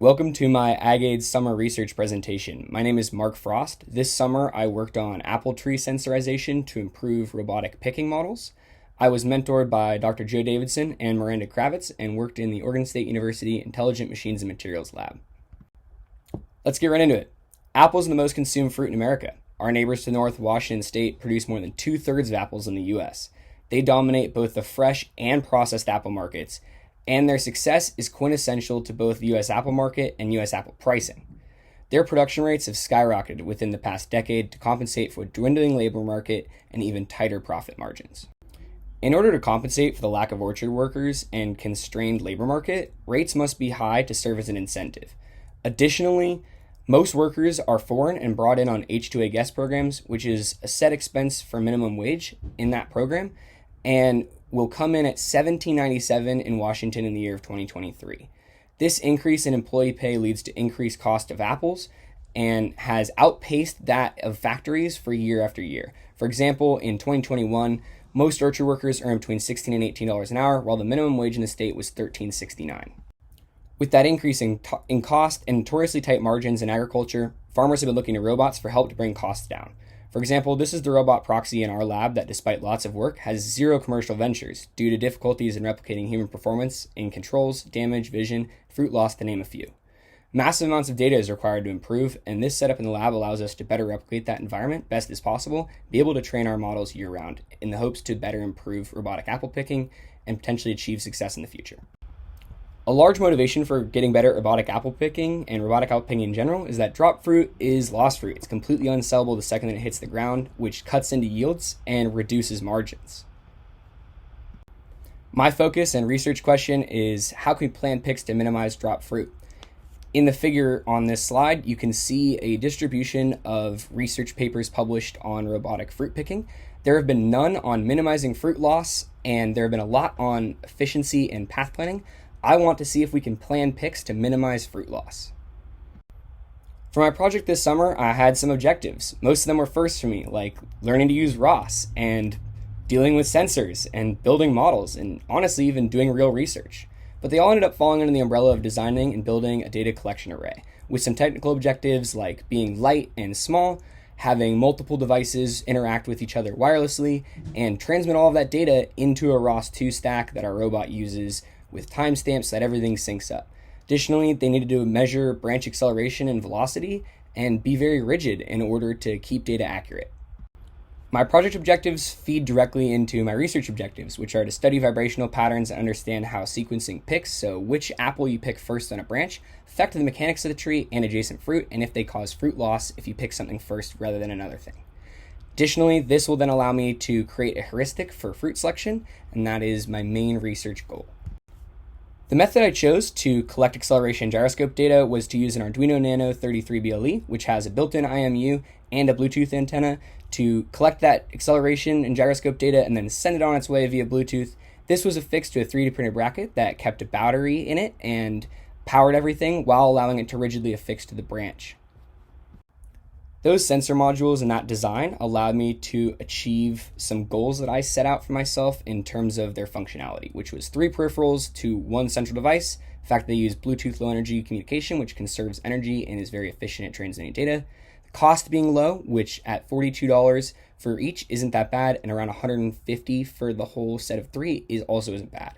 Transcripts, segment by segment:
Welcome to my AgAid summer research presentation. My name is Mark Frost. This summer I worked on apple tree sensorization to improve robotic picking models. I was mentored by Dr. Joe Davidson and Miranda Kravitz and worked in the Oregon State University Intelligent Machines and Materials Lab. Let's get right into it. Apples are the most consumed fruit in America. Our neighbors to the north, Washington State, produce more than 2/3 of apples in the U.S. They dominate both the fresh and processed apple markets, and their success is quintessential to both the U.S. apple market and U.S. apple pricing. Their production rates have skyrocketed within the past decade to compensate for a dwindling labor market and even tighter profit margins. In order to compensate for the lack of orchard workers and constrained labor market, rates must be high to serve as an incentive. Additionally, most workers are foreign and brought in on H-2A guest programs, which is a set expense for minimum wage in that program, and will come in at $17.97 in Washington in the year of 2023. This increase in employee pay leads to increased cost of apples and has outpaced that of factories for year after year. For example, in 2021, most orchard workers earn between $16 and $18 an hour, while the minimum wage in the state was $13.69. With that increase in cost and notoriously tight margins in agriculture, farmers have been looking to robots for help to bring costs down. For example, this is the robot proxy in our lab that, despite lots of work, has zero commercial ventures due to difficulties in replicating human performance in controls, damage, vision, fruit loss, to name a few. Massive amounts of data is required to improve, and this setup in the lab allows us to better replicate that environment best as possible, be able to train our models year-round in the hopes to better improve robotic apple picking and potentially achieve success in the future. A large motivation for getting better at robotic apple picking and robotic apple picking in general is that drop fruit is lost fruit. It's completely unsellable the second that it hits the ground, which cuts into yields and reduces margins. My focus and research question is, how can we plan picks to minimize drop fruit? In the figure on this slide, you can see a distribution of research papers published on robotic fruit picking. There have been none on minimizing fruit loss, and there have been a lot on efficiency and path planning. I want to see if we can plan picks to minimize fruit loss. For my project this summer, I had some objectives. Most of them were firsts for me, like learning to use ROS and dealing with sensors and building models and honestly even doing real research. But they all ended up falling under the umbrella of designing and building a data collection array, with some technical objectives like being light and small, having multiple devices interact with each other wirelessly, and transmit all of that data into a ROS2 stack that our robot uses with timestamps so that everything syncs up. Additionally, they needed to measure branch acceleration and velocity and be very rigid in order to keep data accurate. My project objectives feed directly into my research objectives, which are to study vibrational patterns and understand how sequencing picks, so which apple you pick first on a branch, affect the mechanics of the tree and adjacent fruit, and if they cause fruit loss if you pick something first rather than another thing. Additionally, this will then allow me to create a heuristic for fruit selection, and that is my main research goal. The method I chose to collect acceleration gyroscope data was to use an Arduino Nano 33BLE, which has a built-in IMU and a Bluetooth antenna, to collect that acceleration and gyroscope data and then send it on its way via Bluetooth. This was affixed to a 3D printed bracket that kept a battery in it and powered everything while allowing it to rigidly affix to the branch. Those sensor modules and that design allowed me to achieve some goals that I set out for myself in terms of their functionality, which was 3 peripherals to 1 central device. In fact, they use Bluetooth low energy communication, which conserves energy and is very efficient at transmitting data. The cost being low, which at $42 for each isn't that bad, and around $150 for the whole set of 3 also isn't bad.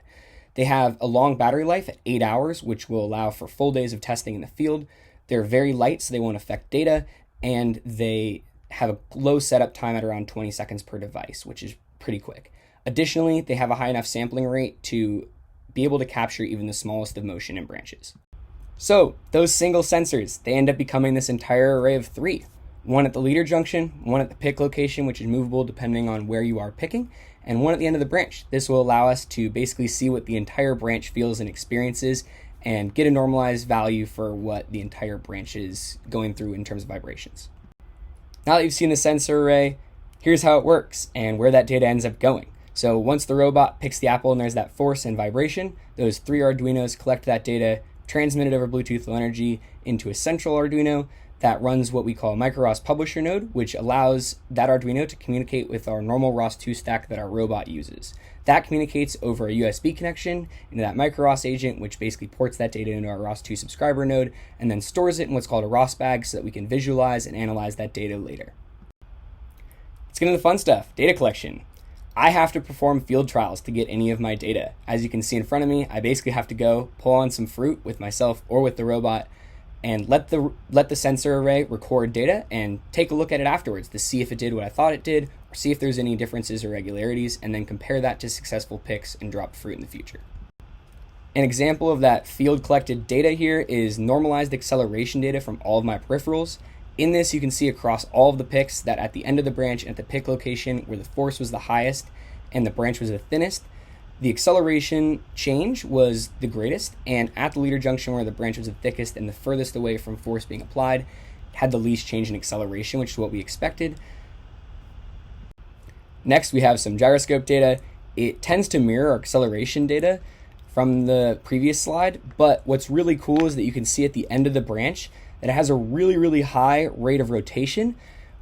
They have a long battery life at 8 hours, which will allow for full days of testing in the field. They're very light, so they won't affect data, and they have a low setup time at around 20 seconds per device, which is pretty quick. Additionally, they have a high enough sampling rate to be able to capture even the smallest of motion in branches. So those single sensors, they end up becoming this entire array of 3. One at the leader junction, one at the pick location, which is movable depending on where you are picking, and one at the end of the branch. This will allow us to basically see what the entire branch feels and experiences and get a normalized value for what the entire branch is going through in terms of vibrations. Now that you've seen the sensor array, here's how it works and where that data ends up going. So once the robot picks the apple and there's that force and vibration, those 3 Arduinos collect that data, transmit it over Bluetooth Low Energy into a central Arduino that runs what we call a micro-ROS publisher node, which allows that Arduino to communicate with our normal ROS2 stack that our robot uses. That communicates over a USB connection into that micro-ROS agent, which basically ports that data into our ROS2 subscriber node and then stores it in what's called a ROS bag so that we can visualize and analyze that data later. Let's get into the fun stuff, data collection. I have to perform field trials to get any of my data. As you can see in front of me, I basically have to go pull on some fruit with myself or with the robot and let the sensor array record data and take a look at it afterwards to see if it did what I thought it did, or see if there's any differences or irregularities, and then compare that to successful picks and drop fruit in the future. An example of that field collected data here is normalized acceleration data from all of my peripherals. In this, you can see across all of the picks that at the end of the branch and at the pick location where the force was the highest and the branch was the thinnest, the acceleration change was the greatest, and at the leader junction where the branch was the thickest and the furthest away from force being applied, had the least change in acceleration, which is what we expected. Next, we have some gyroscope data. It tends to mirror our acceleration data from the previous slide, but what's really cool is that you can see at the end of the branch that it has a really, really high rate of rotation,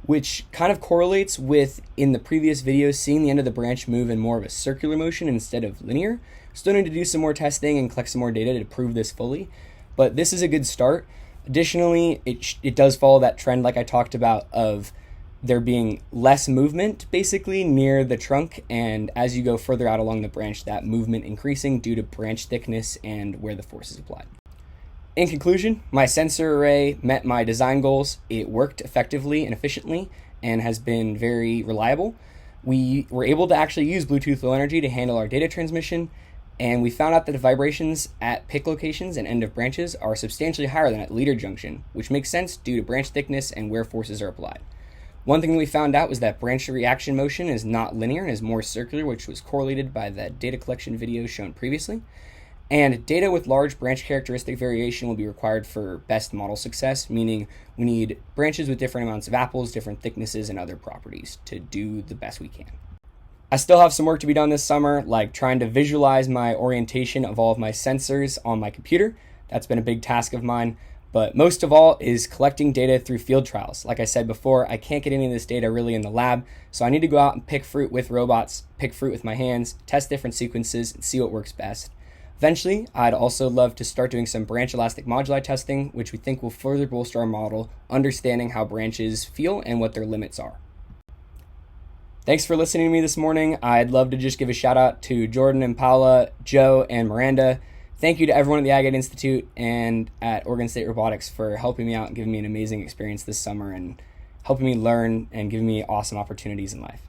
which kind of correlates with, in the previous video, seeing the end of the branch move in more of a circular motion instead of linear. Still need to do some more testing and collect some more data to prove this fully, but this is a good start. Additionally, it does follow that trend like I talked about of there being less movement basically near the trunk, and as you go further out along the branch, that movement increasing due to branch thickness and where the force is applied. In conclusion, my sensor array met my design goals. It worked effectively and efficiently and has been very reliable. We were able to actually use Bluetooth Low Energy to handle our data transmission, and we found out that the vibrations at pick locations and end of branches are substantially higher than at leader junction, which makes sense due to branch thickness and where forces are applied. One thing that we found out was that branch reaction motion is not linear and is more circular, which was correlated by the data collection video shown previously. And data with large branch characteristic variation will be required for best model success, meaning we need branches with different amounts of apples, different thicknesses, and other properties to do the best we can. I still have some work to be done this summer, like trying to visualize my orientation of all of my sensors on my computer. That's been a big task of mine, but most of all is collecting data through field trials. Like I said before, I can't get any of this data really in the lab, so I need to go out and pick fruit with robots, pick fruit with my hands, test different sequences, and see what works best. Eventually, I'd also love to start doing some branch elastic moduli testing, which we think will further bolster our model, understanding how branches feel and what their limits are. Thanks for listening to me this morning. I'd love to just give a shout out to Jordan and Paula, Joe, and Miranda. Thank you to everyone at the Ag Institute and at Oregon State Robotics for helping me out and giving me an amazing experience this summer and helping me learn and giving me awesome opportunities in life.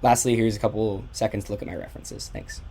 Lastly, here's a couple seconds to look at my references. Thanks.